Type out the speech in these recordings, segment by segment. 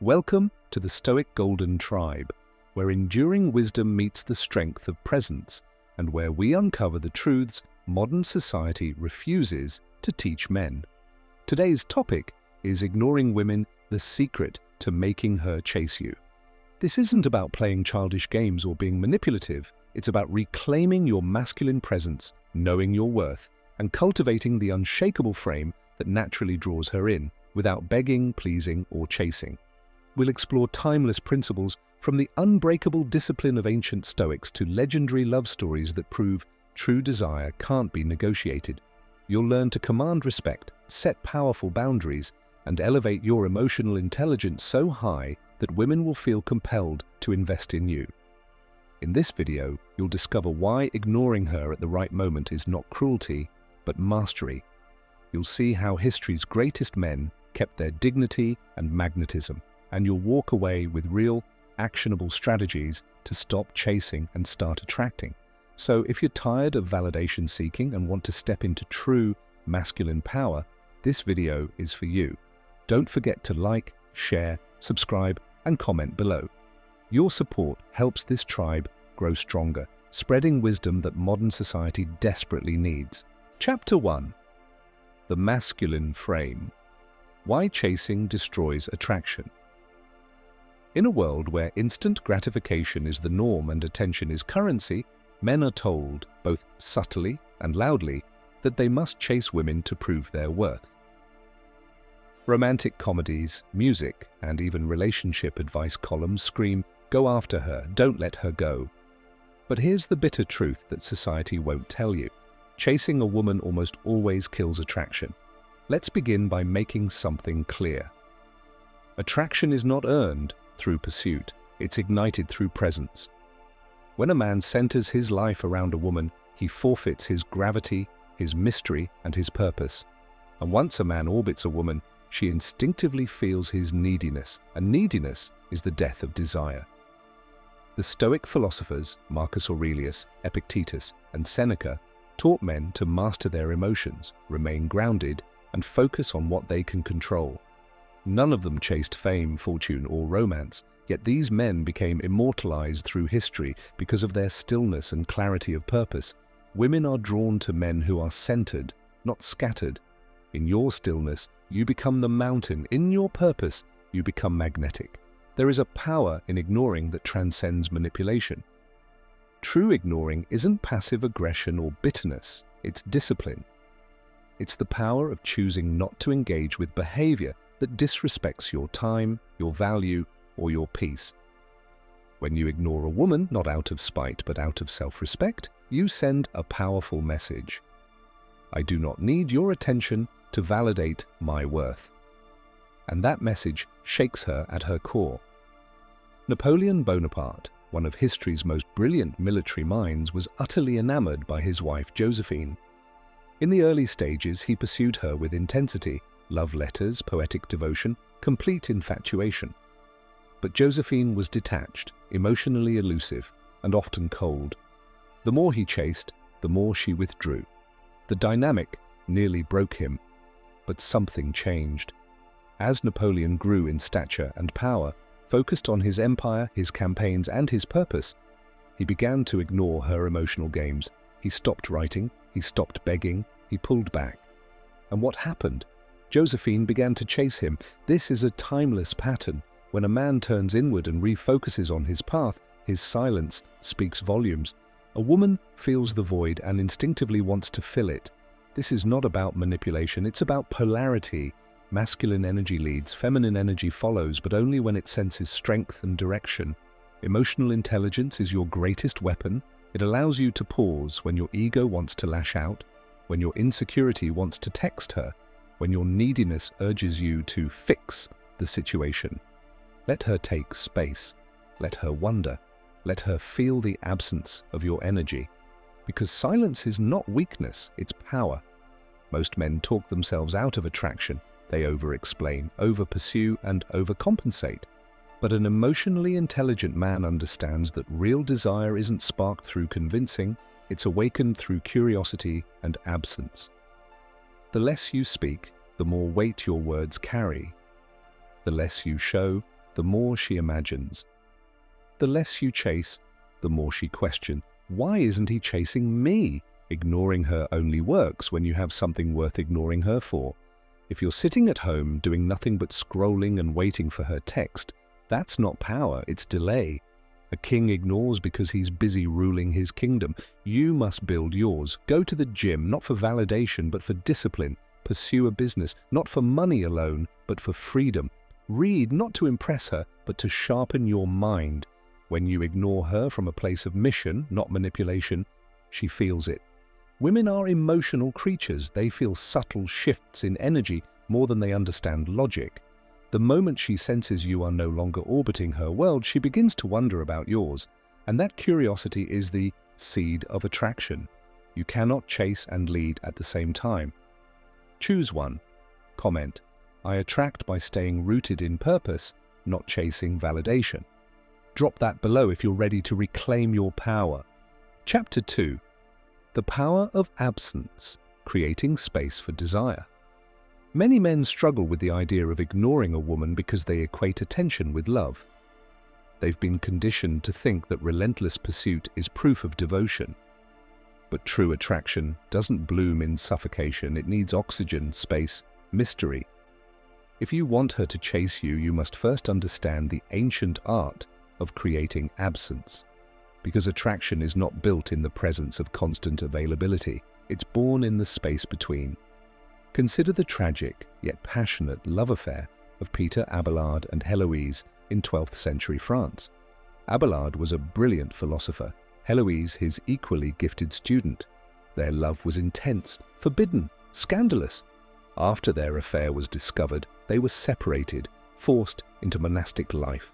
Welcome to the Stoic Golden Tribe, where enduring wisdom meets the strength of presence, and where we uncover the truths modern society refuses to teach men. Today's topic is ignoring women, the secret to making her chase you. This isn't about playing childish games or being manipulative. It's about reclaiming your masculine presence, knowing your worth, and cultivating the unshakable frame that naturally draws her in, without begging, pleasing, or chasing. We'll explore timeless principles from the unbreakable discipline of ancient Stoics to legendary love stories that prove true desire can't be negotiated. You'll learn to command respect, set powerful boundaries, and elevate your emotional intelligence so high that women will feel compelled to invest in you. In this video, you'll discover why ignoring her at the right moment is not cruelty, but mastery. You'll see how history's greatest men kept their dignity and magnetism, and you'll walk away with real, actionable strategies to stop chasing and start attracting. So if you're tired of validation seeking and want to step into true masculine power, this video is for you. Don't forget to like, share, subscribe, and comment below. Your support helps this tribe grow stronger, spreading wisdom that modern society desperately needs. Chapter 1. The Masculine Frame. Why Chasing Destroys Attraction. In a world where instant gratification is the norm and attention is currency, men are told, both subtly and loudly, that they must chase women to prove their worth. Romantic comedies, music, and even relationship advice columns scream, "Go after her, don't let her go." But here's the bitter truth that society won't tell you. Chasing a woman almost always kills attraction. Let's begin by making something clear. Attraction is not earned through pursuit, it's ignited through presence. When a man centers his life around a woman, he forfeits his gravity, his mystery, and his purpose. And once a man orbits a woman, she instinctively feels his neediness, and neediness is the death of desire. The Stoic philosophers, Marcus Aurelius, Epictetus, and Seneca, taught men to master their emotions, remain grounded, and focus on what they can control. None of them chased fame, fortune, or romance, yet these men became immortalized through history because of their stillness and clarity of purpose. Women are drawn to men who are centered, not scattered. In your stillness, you become the mountain. In your purpose, you become magnetic. There is a power in ignoring that transcends manipulation. True ignoring isn't passive aggression or bitterness, it's discipline. It's the power of choosing not to engage with behavior that disrespects your time, your value, or your peace. When you ignore a woman, not out of spite but out of self-respect, you send a powerful message. I do not need your attention to validate my worth. And that message shakes her at her core. Napoleon Bonaparte, one of history's most brilliant military minds, was utterly enamored by his wife Josephine. In the early stages, he pursued her with intensity, love letters, poetic devotion, complete infatuation. But Josephine was detached, emotionally elusive, and often cold. The more he chased, the more she withdrew. The dynamic nearly broke him, but something changed. As Napoleon grew in stature and power, focused on his empire, his campaigns, and his purpose, he began to ignore her emotional games. He stopped writing, he stopped begging, he pulled back. And what happened? Josephine began to chase him. This is a timeless pattern. When a man turns inward and refocuses on his path, his silence speaks volumes. A woman feels the void and instinctively wants to fill it. This is not about manipulation, it's about polarity. Masculine energy leads, feminine energy follows, but only when it senses strength and direction. Emotional intelligence is your greatest weapon. It allows you to pause when your ego wants to lash out, when your insecurity wants to text her, when your neediness urges you to fix the situation. Let her take space. Let her wonder. Let her feel the absence of your energy. Because silence is not weakness, it's power. Most men talk themselves out of attraction. They over-explain, over-pursue, and overcompensate. But an emotionally intelligent man understands that real desire isn't sparked through convincing, it's awakened through curiosity and absence. The less you speak, the more weight your words carry. The less you show, the the more she imagines. The less you chase, the more she questions. Why isn't he chasing me? Ignoring her only works when you have something worth ignoring her for. If you're sitting at home doing nothing but scrolling and waiting for her text, that's not power, it's delay. A king ignores because he's busy ruling his kingdom. You must build yours. Go to the gym, not for validation, but for discipline. Pursue a business, not for money alone, but for freedom. Read, not to impress her, but to sharpen your mind. When you ignore her from a place of mission, not manipulation, she feels it. Women are emotional creatures. They feel subtle shifts in energy more than they understand logic. The moment she senses you are no longer orbiting her world, she begins to wonder about yours. And that curiosity is the seed of attraction. You cannot chase and lead at the same time. Choose one. Comment, I attract by staying rooted in purpose, not chasing validation. Drop that below if you're ready to reclaim your power. Chapter 2. The Power of Absence, Creating Space for Desire. Many men struggle with the idea of ignoring a woman because they equate attention with love. They've been conditioned to think that relentless pursuit is proof of devotion. But true attraction doesn't bloom in suffocation. It needs oxygen, space, mystery. If you want her to chase you, you must first understand the ancient art of creating absence. Because attraction is not built in the presence of constant availability. It's born in the space between. Consider the tragic, yet passionate love affair of Peter Abelard and Héloïse in 12th century France. Abelard was a brilliant philosopher, Héloïse his equally gifted student. Their love was intense, forbidden, scandalous. After their affair was discovered, they were separated, forced into monastic life.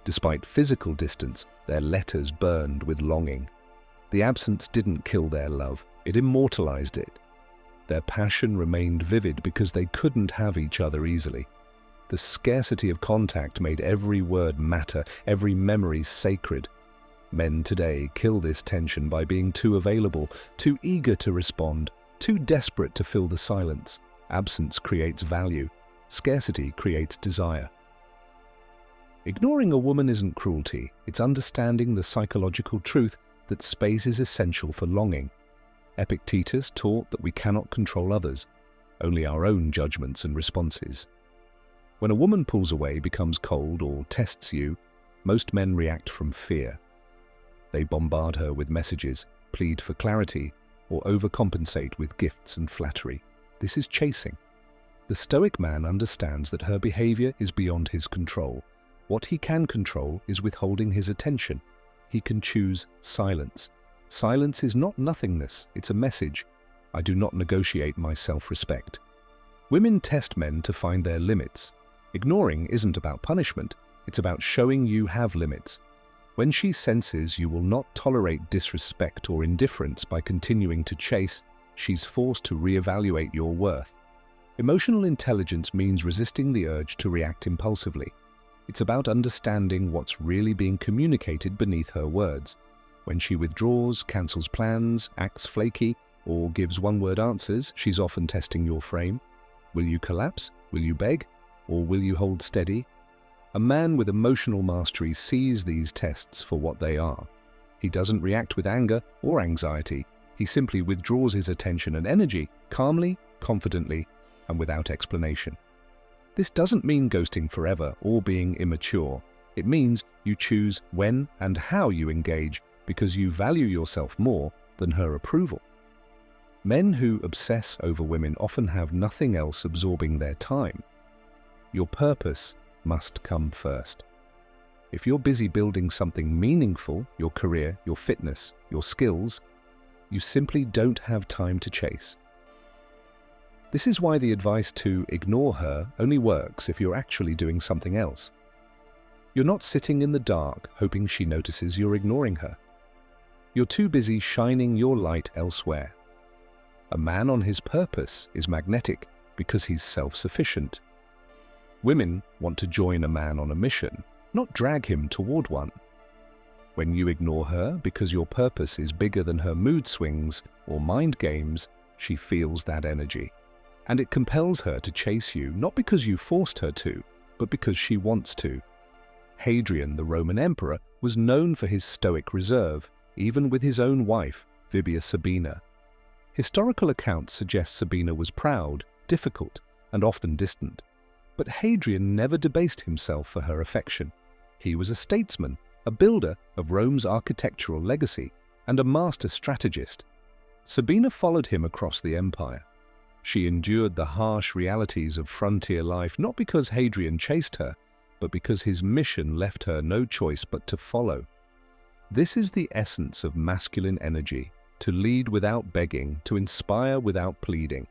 Despite physical distance, their letters burned with longing. The absence didn't kill their love, it immortalized it. Their passion remained vivid because they couldn't have each other easily. The scarcity of contact made every word matter, every memory sacred. Men today kill this tension by being too available, too eager to respond, too desperate to fill the silence. Absence creates value. Scarcity creates desire. Ignoring a woman isn't cruelty. It's understanding the psychological truth that space is essential for longing. Epictetus taught that we cannot control others, only our own judgments and responses. When a woman pulls away, becomes cold, or tests you, most men react from fear. They bombard her with messages, plead for clarity, or overcompensate with gifts and flattery. This is chasing. The Stoic man understands that her behavior is beyond his control. What he can control is withholding his attention. He can choose silence. Silence is not nothingness, it's a message. I do not negotiate my self-respect. Women test men to find their limits. Ignoring isn't about punishment, it's about showing you have limits. When she senses you will not tolerate disrespect or indifference by continuing to chase, she's forced to reevaluate your worth. Emotional intelligence means resisting the urge to react impulsively. It's about understanding what's really being communicated beneath her words. When she withdraws, cancels plans, acts flaky, or gives one-word answers, she's often testing your frame. Will you collapse? Will you beg? Or will you hold steady? A man with emotional mastery sees these tests for what they are. He doesn't react with anger or anxiety. He simply withdraws his attention and energy, calmly, confidently, and without explanation. This doesn't mean ghosting forever or being immature. It means you choose when and how you engage because you value yourself more than her approval. Men who obsess over women often have nothing else absorbing their time. Your purpose must come first. If you're busy building something meaningful, your career, your fitness, your skills, you simply don't have time to chase. This is why the advice to ignore her only works if you're actually doing something else. You're not sitting in the dark hoping she notices you're ignoring her. You're too busy shining your light elsewhere. A man on his purpose is magnetic because he's self-sufficient. Women want to join a man on a mission, not drag him toward one. When you ignore her because your purpose is bigger than her mood swings or mind games, she feels that energy. And it compels her to chase you, not because you forced her to, but because she wants to. Hadrian, the Roman emperor, was known for his stoic reserve, even with his own wife, Vibia Sabina. Historical accounts suggest Sabina was proud, difficult, and often distant. But Hadrian never debased himself for her affection. He was a statesman, a builder of Rome's architectural legacy, and a master strategist. Sabina followed him across the empire. She endured the harsh realities of frontier life not because Hadrian chased her, but because his mission left her no choice but to follow. This is the essence of masculine energy, to lead without begging, to inspire without pleading.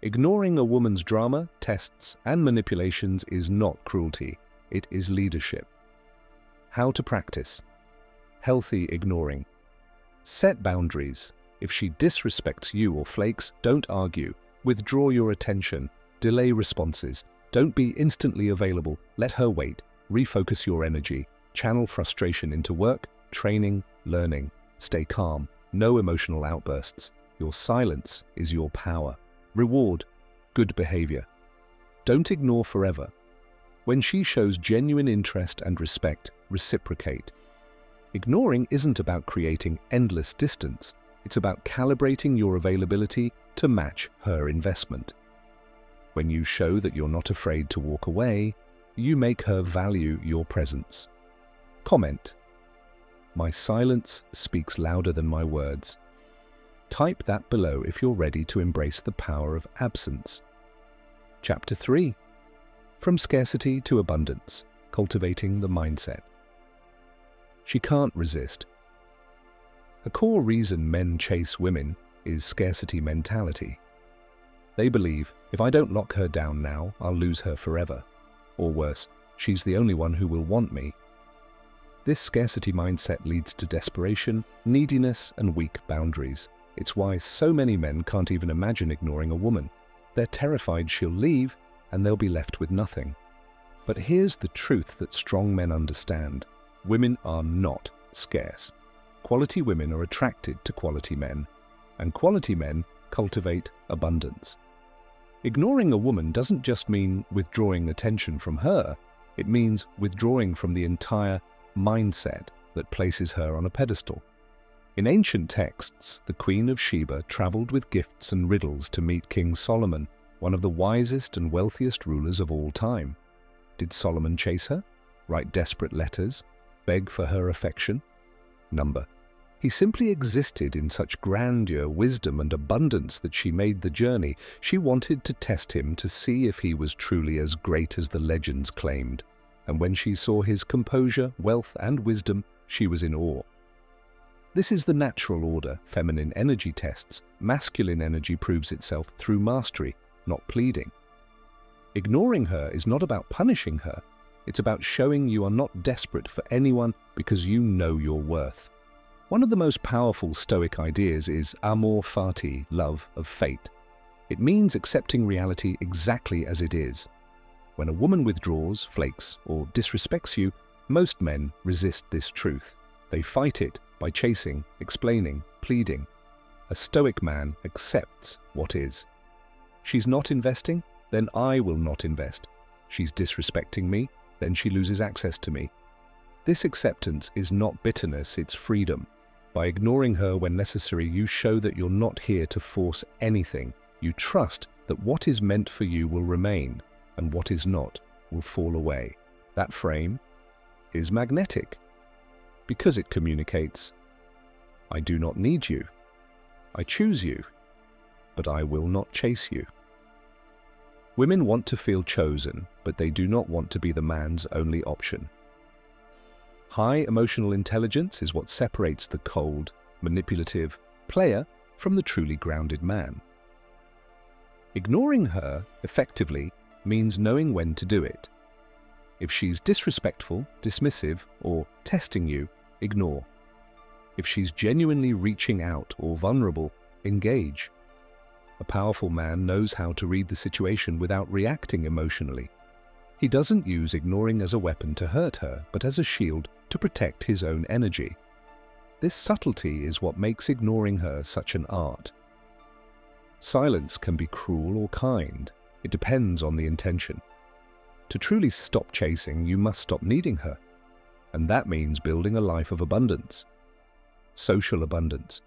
Ignoring a woman's drama, tests, and manipulations is not cruelty, it is leadership. How to practice? Healthy ignoring. Set boundaries. If she disrespects you or flakes, don't argue. Withdraw your attention. Delay responses. Don't be instantly available. Let her wait. Refocus your energy. Channel frustration into work, training, learning. Stay calm. No emotional outbursts. Your silence is your power. Reward. Good behavior. Don't ignore forever. When she shows genuine interest and respect, reciprocate. Ignoring isn't about creating endless distance. It's about calibrating your availability to match her investment. When you show that you're not afraid to walk away, you make her value your presence. Comment. My silence speaks louder than my words. Type that below if you're ready to embrace the power of absence. Chapter 3. From Scarcity to Abundance, Cultivating the Mindset. She can't resist. A core reason men chase women is scarcity mentality. They believe, if I don't lock her down now, I'll lose her forever. Or worse, she's the only one who will want me. This scarcity mindset leads to desperation, neediness, and weak boundaries. It's why so many men can't even imagine ignoring a woman. They're terrified she'll leave, and they'll be left with nothing. But here's the truth that strong men understand. Women are not scarce. Quality women are attracted to quality men, and quality men cultivate abundance. Ignoring a woman doesn't just mean withdrawing attention from her, it means withdrawing from the entire mindset that places her on a pedestal. In ancient texts, the Queen of Sheba traveled with gifts and riddles to meet King Solomon, one of the wisest and wealthiest rulers of all time. Did Solomon chase her? Write desperate letters? Beg for her affection? Number. He simply existed in such grandeur, wisdom, and abundance that she made the journey. She wanted to test him to see if he was truly as great as the legends claimed. And when she saw his composure, wealth, and wisdom, she was in awe. This is the natural order feminine energy tests. Masculine energy proves itself through mastery, not pleading. Ignoring her is not about punishing her. It's about showing you are not desperate for anyone because you know your worth. One of the most powerful Stoic ideas is amor fati, love of fate. It means accepting reality exactly as it is. When a woman withdraws, flakes, or disrespects you, most men resist this truth. They fight it by chasing, explaining, pleading. A Stoic man accepts what is. She's not investing, then I will not invest. She's disrespecting me, then she loses access to me. This acceptance is not bitterness, it's freedom. By ignoring her when necessary, you show that you're not here to force anything. You trust that what is meant for you will remain, and what is not will fall away. That frame is magnetic, because it communicates, I do not need you. I choose you, but I will not chase you. Women want to feel chosen, but they do not want to be the man's only option. High emotional intelligence is what separates the cold, manipulative player from the truly grounded man. Ignoring her effectively means knowing when to do it. If she's disrespectful, dismissive, or testing you, ignore. If she's genuinely reaching out or vulnerable, engage. A powerful man knows how to read the situation without reacting emotionally. He doesn't use ignoring as a weapon to hurt her, but as a shield to protect his own energy. This subtlety is what makes ignoring her such an art. Silence can be cruel or kind. It depends on the intention. To truly stop chasing, you must stop needing her. and that means building a life of abundance. Social abundance.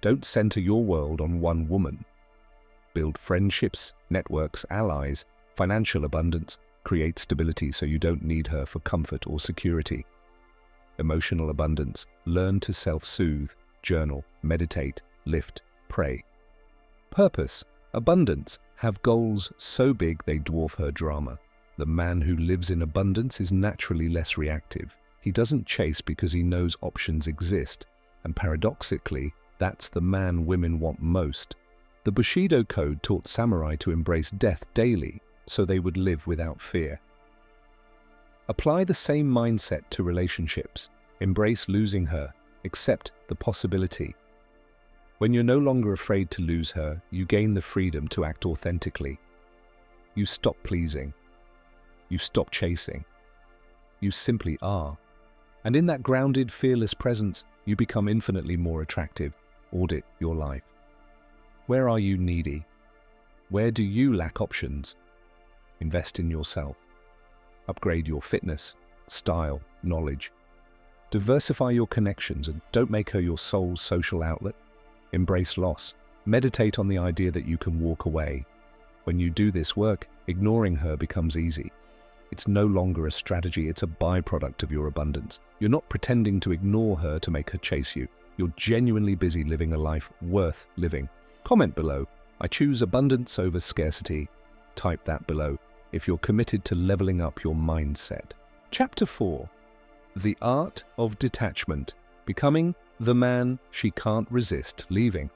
Don't center your world on one woman. Build friendships, networks, allies. Financial abundance. Create stability so you don't need her for comfort or security. Emotional abundance. Learn to self-soothe, journal, meditate, lift, pray. Purpose. Abundance. Have goals so big they dwarf her drama. The man who lives in abundance is naturally less reactive. He doesn't chase because he knows options exist. And paradoxically, that's the man women want most. The Bushido Code taught samurai to embrace death daily, so they would live without fear. Apply the same mindset to relationships. Embrace losing her. Accept the possibility. When you're no longer afraid to lose her, you gain the freedom to act authentically. You stop pleasing. You stop chasing. You simply are. And in that grounded, fearless presence, you become infinitely more attractive. Audit your life. Where are you needy? Where do you lack options? Invest in yourself. Upgrade your fitness, style, knowledge. Diversify your connections and don't make her your sole social outlet. Embrace loss. Meditate on the idea that you can walk away. When you do this work, ignoring her becomes easy. It's no longer a strategy, it's a byproduct of your abundance. You're not pretending to ignore her to make her chase you. You're genuinely busy living a life worth living. Comment below, I choose abundance over scarcity. Type that below if you're committed to leveling up your mindset. Chapter 4. The Art of Detachment. Becoming the man she can't resist leaving.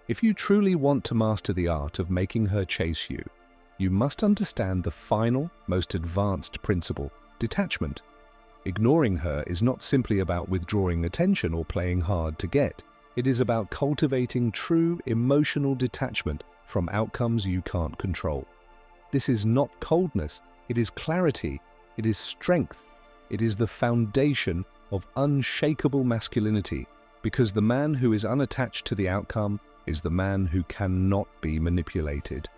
If you truly want to master the art of making her chase you, you must understand the final, most advanced principle, detachment. Ignoring her is not simply about withdrawing attention or playing hard to get. It is about cultivating true emotional detachment from outcomes you can't control. This is not coldness, it is clarity, it is strength, it is the foundation of unshakable masculinity, because the man who is unattached to the outcome is the man who cannot be manipulated.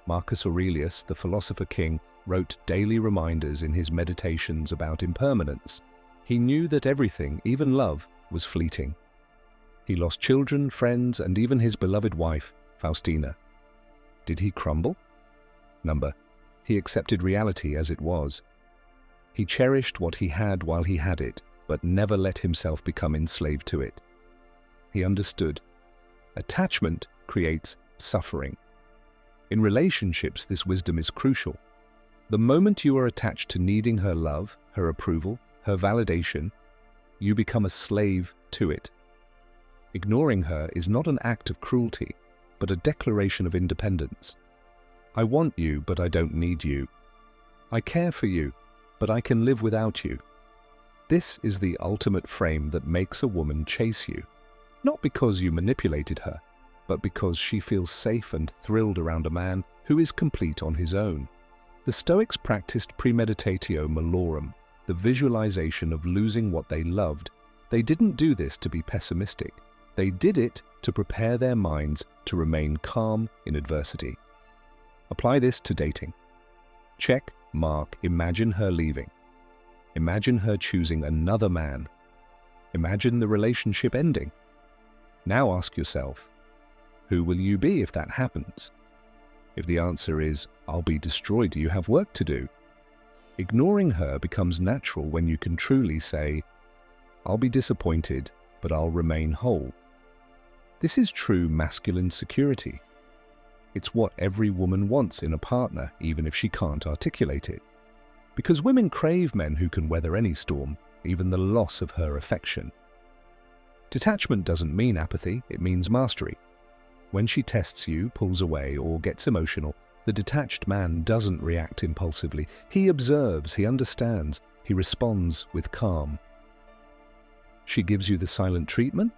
Marcus Aurelius, the philosopher king, wrote daily reminders in his meditations about impermanence. He knew that everything, even love, was fleeting. He lost children, friends, and even his beloved wife, Faustina. Did he crumble? No. He accepted reality as it was. He cherished what he had while he had it, but never let himself become enslaved to it. He understood. Attachment creates suffering. In relationships, this wisdom is crucial. The moment you are attached to needing her love, her approval, her validation, you become a slave to it. Ignoring her is not an act of cruelty, but a declaration of independence. I want you, but I don't need you. I care for you, but I can live without you. This is the ultimate frame that makes a woman chase you, not because you manipulated her, but because she feels safe and thrilled around a man who is complete on his own. The Stoics practiced premeditatio malorum, the visualization of losing what they loved. They didn't do this to be pessimistic. They did it to prepare their minds to remain calm in adversity. Apply this to dating. Check, mark, imagine her leaving. Imagine her choosing another man. Imagine the relationship ending. Now ask yourself, who will you be if that happens? If the answer is, I'll be destroyed, you have work to do. Ignoring her becomes natural when you can truly say, I'll be disappointed, but I'll remain whole. This is true masculine security. It's what every woman wants in a partner, even if she can't articulate it. Because women crave men who can weather any storm, even the loss of her affection. Detachment doesn't mean apathy, it means mastery. When she tests you, pulls away, or gets emotional, the detached man doesn't react impulsively. He observes, he understands, he responds with calm. She gives you the silent treatment?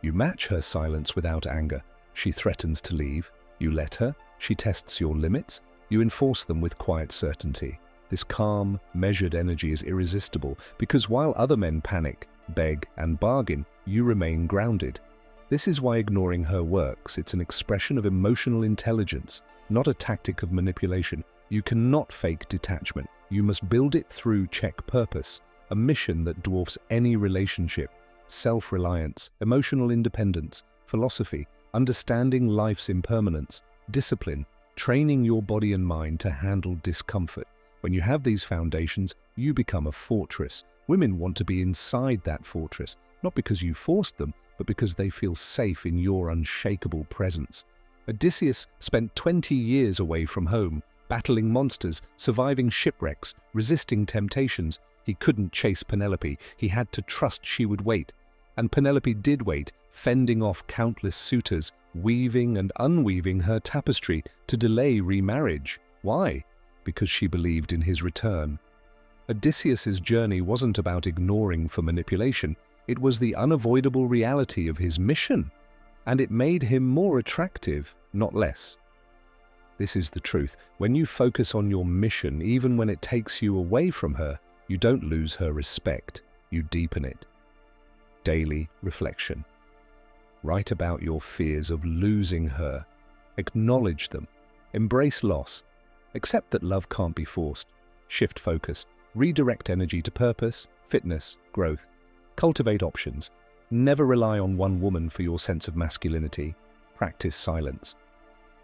You match her silence without anger. She threatens to leave. You let her. She tests your limits. You enforce them with quiet certainty. This calm, measured energy is irresistible because while other men panic, beg, and bargain, you remain grounded. This is why ignoring her works. It's an expression of emotional intelligence, not a tactic of manipulation. You cannot fake detachment. You must build it through check purpose. a mission that dwarfs any relationship: self-reliance, emotional independence, philosophy, understanding life's impermanence, discipline, training your body and mind to handle discomfort. When you have these foundations, you become a fortress. Women want to be inside that fortress, not because you forced them, but because they feel safe in your unshakable presence. Odysseus spent 20 years away from home, battling monsters, surviving shipwrecks, resisting temptations. He couldn't chase Penelope. He had to trust she would wait. And Penelope did wait, fending off countless suitors, weaving and unweaving her tapestry to delay remarriage. Why? Because she believed in his return. Odysseus's journey wasn't about ignoring for manipulation. It was the unavoidable reality of his mission. And it made him more attractive, not less. This is the truth. When you focus on your mission, even when it takes you away from her, you don't lose her respect, you deepen it. Daily reflection. Write about your fears of losing her. Acknowledge them. Embrace loss. Accept that love can't be forced. Shift focus. Redirect energy to purpose, fitness, growth. Cultivate options. Never rely on one woman for your sense of masculinity. Practice silence.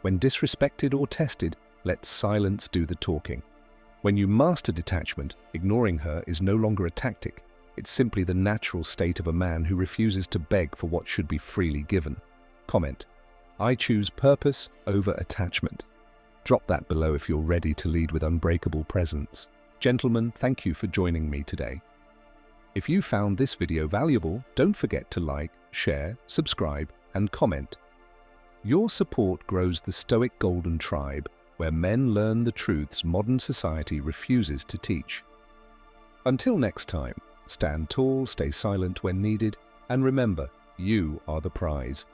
When disrespected or tested, let silence do the talking. When you master detachment, ignoring her is no longer a tactic. It's simply the natural state of a man who refuses to beg for what should be freely given. Comment: I choose purpose over attachment. Drop that below if you're ready to lead with unbreakable presence. Gentlemen, thank you for joining me today. If you found this video valuable, don't forget to like, share, subscribe, and comment. Your support grows the Stoic Golden Tribe, where men learn the truths modern society refuses to teach. Until next time, stand tall, stay silent when needed, and remember, you are the prize.